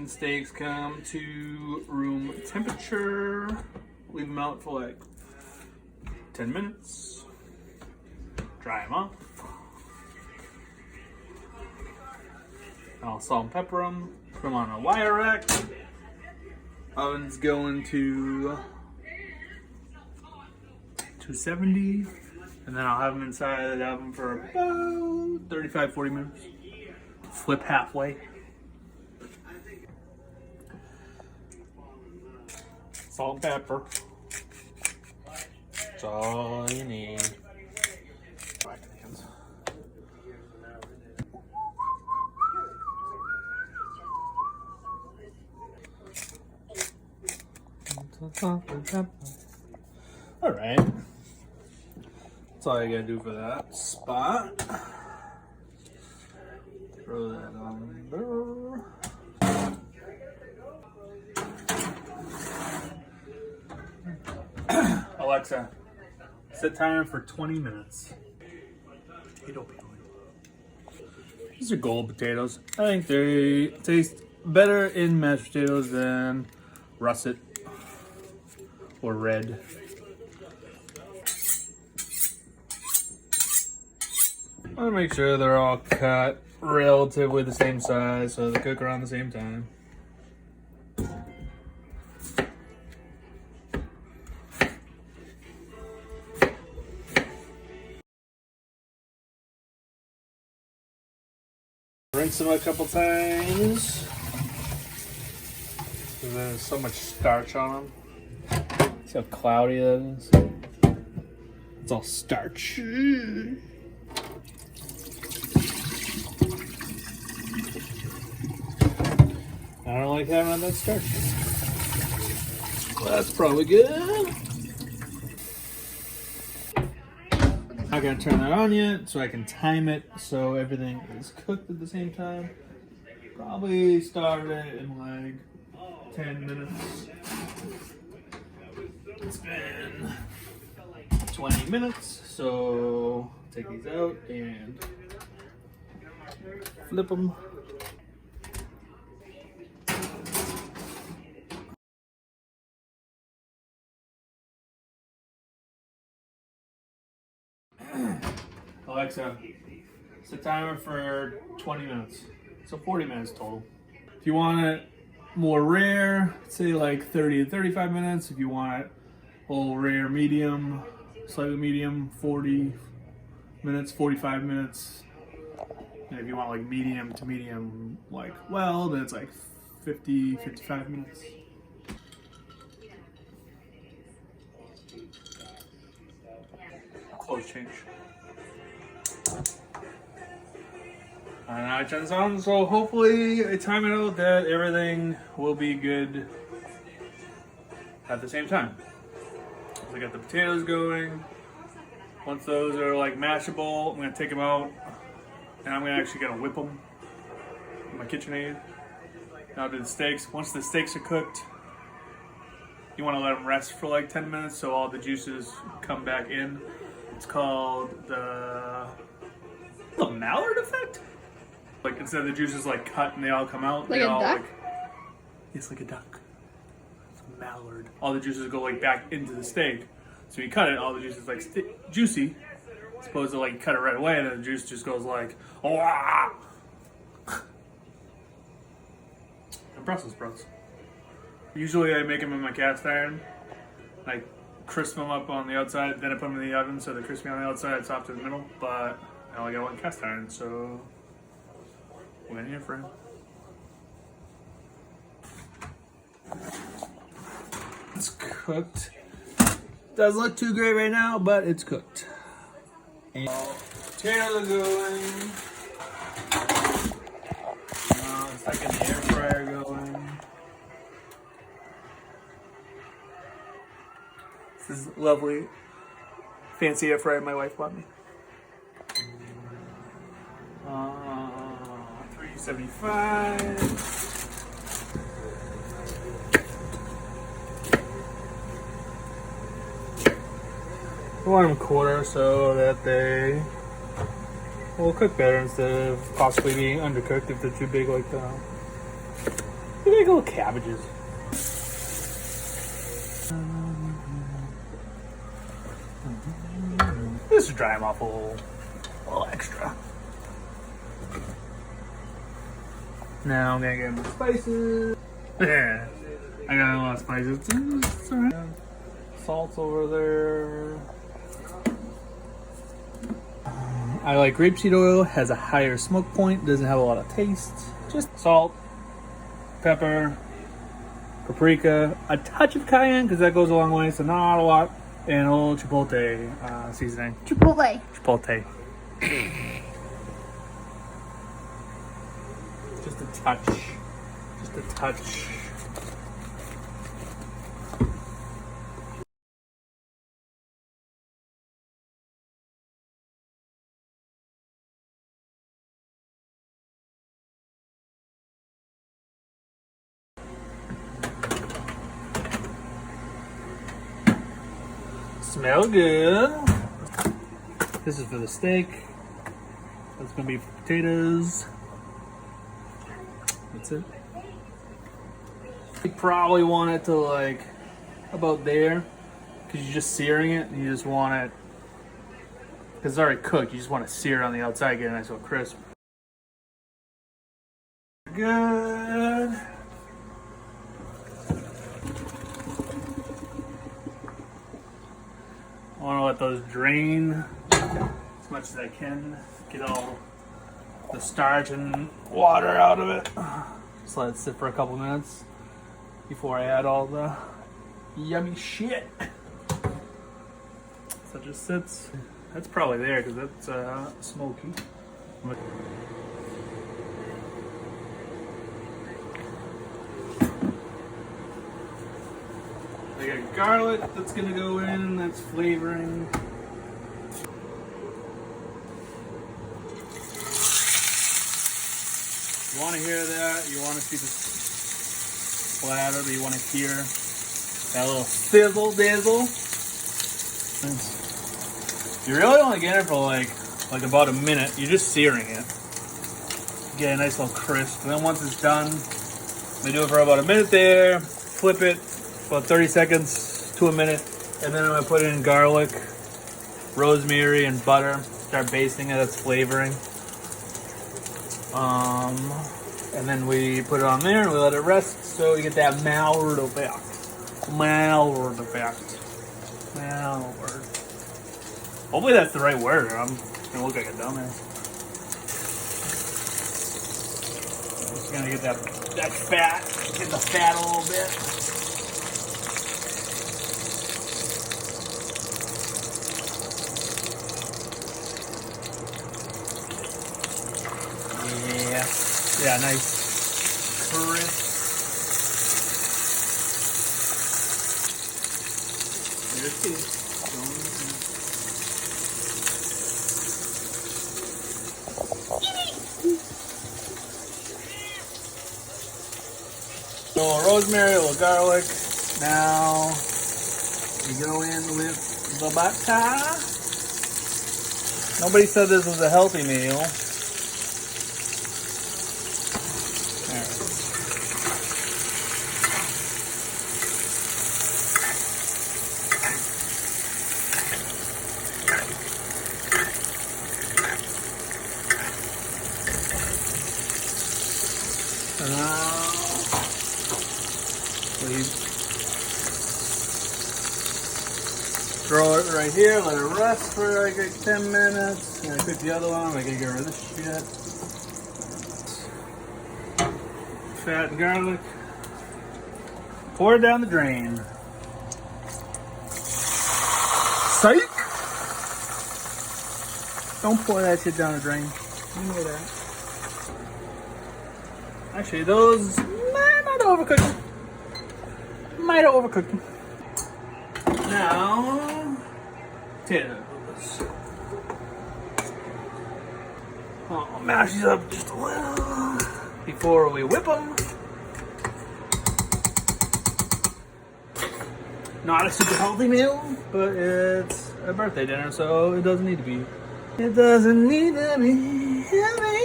when steaks come to room temperature, leave them out for like 10 minutes. Dry them off. I'll salt and pepper them. Put them on a wire rack. Oven's going to 270. And then I'll have them inside the oven for about 35-40 minutes. Flip halfway. Salt and pepper. That's all you need. All right. That's all you gotta do for that spot. Throw that on there. Alexa, set timer for 20 minutes. Potato peeling. These are gold potatoes. I think they taste better in mashed potatoes than russet or red. I want to make sure they're all cut relatively the same size so they cook around the same time. Rinse them a couple times. There's so much starch on them. See how cloudy that is? It's all starch. I don't like having all that starch. Well, that's probably good. Not gonna turn that on yet, so I can time it so everything is cooked at the same time. Probably start it in like 10 minutes. It's been 20 minutes, so take these out and flip them. Alexa, set timer for 20 minutes. So 40 minutes total. If you want it more rare, say like 30 to 35 minutes. If you want it a little rare medium, slightly medium, 40 minutes, 45 minutes. And if you want like medium to medium, like well, then it's like 50, 55 minutes. Close change. And I turn this on, so hopefully I time it out that everything will be good at the same time. So I got the potatoes going. Once those are like mashable, I'm gonna take them out and I'm gonna whip them with my KitchenAid. Now I'll do the steaks. Once the steaks are cooked, you wanna let them rest for like 10 minutes so all the juices come back in. It's called the Maillard effect? Like instead of the juices like cut and they all come out, like they a all duck? like it's like a duck. It's a mallard. All the juices go like back into the steak. So you cut it, all the juices like juicy. Supposed to like cut it right away, and then the juice just goes like oh. And Brussels sprouts. Usually I make them in my cast iron. I crisp them up on the outside, then I put them in the oven so they're crispy on the outside, soft in the middle. But I only got one cast iron, so we're in here, friend. It's cooked. Doesn't look too great right now, but it's cooked. And potatoes are going. Second air fryer going. This is lovely, fancy air fryer my wife bought me. 375. I want them quarter so that they will cook better instead of possibly being undercooked if they're too big like that. Big little cabbages. This is dry them off a little extra. Now I'm gonna get my spices. Yeah, I got a lot of spices. It's all right. Salt's over there. I like grapeseed oil. Has a higher smoke point. Doesn't have a lot of taste. Just salt, pepper, paprika, a touch of cayenne because that goes a long way. So not a lot, and a little chipotle seasoning. Chipotle. Just a touch. Just a touch. Smell good. This is for the steak. That's gonna be for potatoes. That's it. You probably want it to like about there because you're just searing it and you just want it because it's already cooked. You just want to sear it on the outside, get a nice little crisp. Good. I want to let those drain as much as I can. Get all the starch and water out of it. Just let it sit for a couple minutes before I add all the yummy shit. So it just sits. That's probably there because that's smoky. I got garlic that's gonna go in, that's flavoring. You wanna hear that, you wanna see the splatter, but you wanna hear that little sizzle dizzle. You really only get it for like about a minute. You're just searing it. Get a nice little crisp. And then once it's done, we do it for about a minute there, flip it, about 30 seconds to a minute, and then I'm gonna put in garlic, rosemary, and butter. Start basting it, that's flavoring. And then we put it on there and we let it rest so you get that Maillard effect. Maillard effect. Maillard. Hopefully that's the right word. I'm gonna look like a dumbass. I'm just gonna get that fat, get the fat a little bit. Yeah, nice crisp. There's two. A little rosemary, a little garlic. Now we go in with the butter. Nobody said this was a healthy meal. Throw it right here, let it rest for like 10 minutes. I'm gonna cook the other one, I'm gonna get rid of this shit. Fat and garlic. Pour it down the drain. Psych! Don't pour that shit down the drain. You know that. Actually, those might have overcooked them. Might have overcooked them. Now, potatoes. I'll mash these up just a little before we whip them. Not a super healthy meal, but it's a birthday dinner, so it doesn't need to be. It doesn't need to be healthy.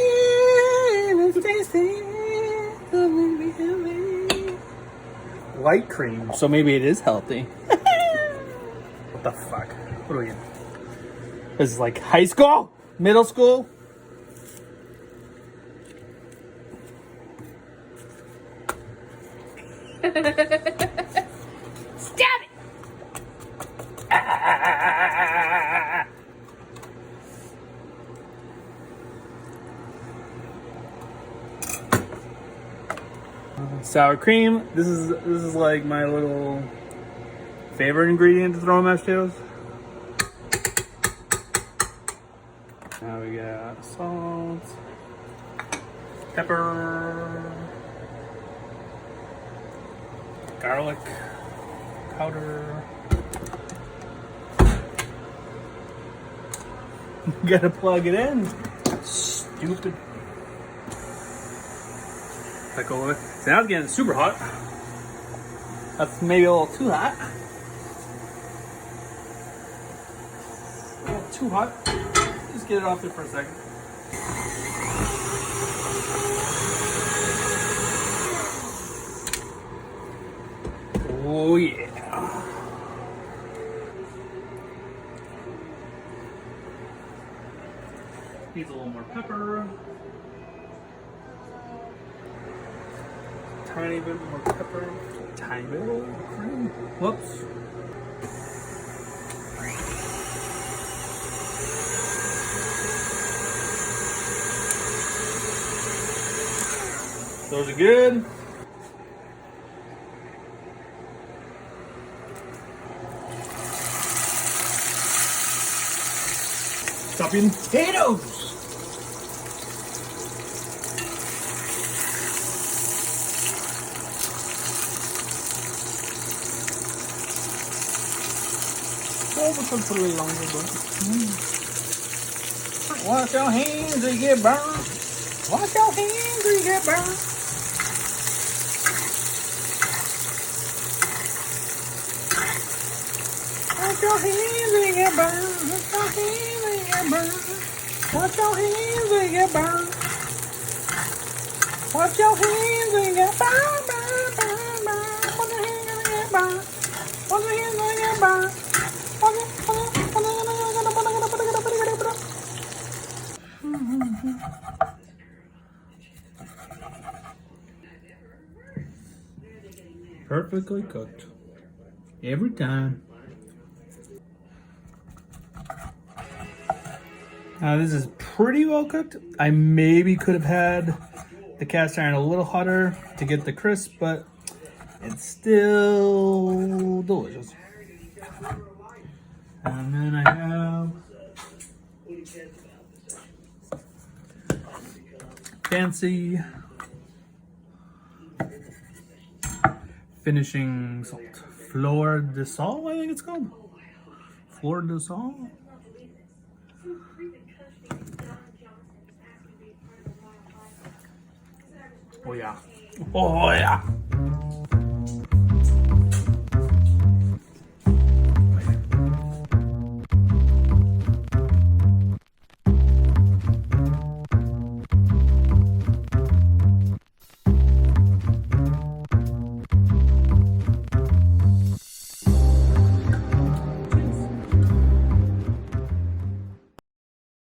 It's tasty. It doesn't need to be healthy. light cream, so maybe it is healthy. What the fuck? What are we in? This is like high school? Middle school? Stab it! Sour cream. This is like my little favorite ingredient to throw in mashed potatoes. Now we got salt, pepper, garlic powder. Gotta plug it in. Stupid. Let go of it. So now it's getting super hot. That's maybe a little too hot. A little too hot. Just get it off there for a second. Oh yeah. Needs a little more pepper. Tiny bit more pepper. Tiny bit of cream. Whoops. Those are good. Chopping potatoes. Oh, this one's a little longer, but wash your hands or you get burned. Wash your hands or you get burned. Wash your hands or you get burned. Wash your hands or you get burned. Wash your hands or you get burned. Wash your hands or you get burned, burn, burn, burn. Wash your hands or you get burned. Wash your hands or you get burned. Perfectly cooked. Every time. Now this is pretty well cooked. I maybe could have had the cast iron a little hotter to get the crisp, but it's still delicious. And then I have fancy finishing salt. Fleur de sal, I think it's called. Fleur de sal. Oh yeah. Oh yeah.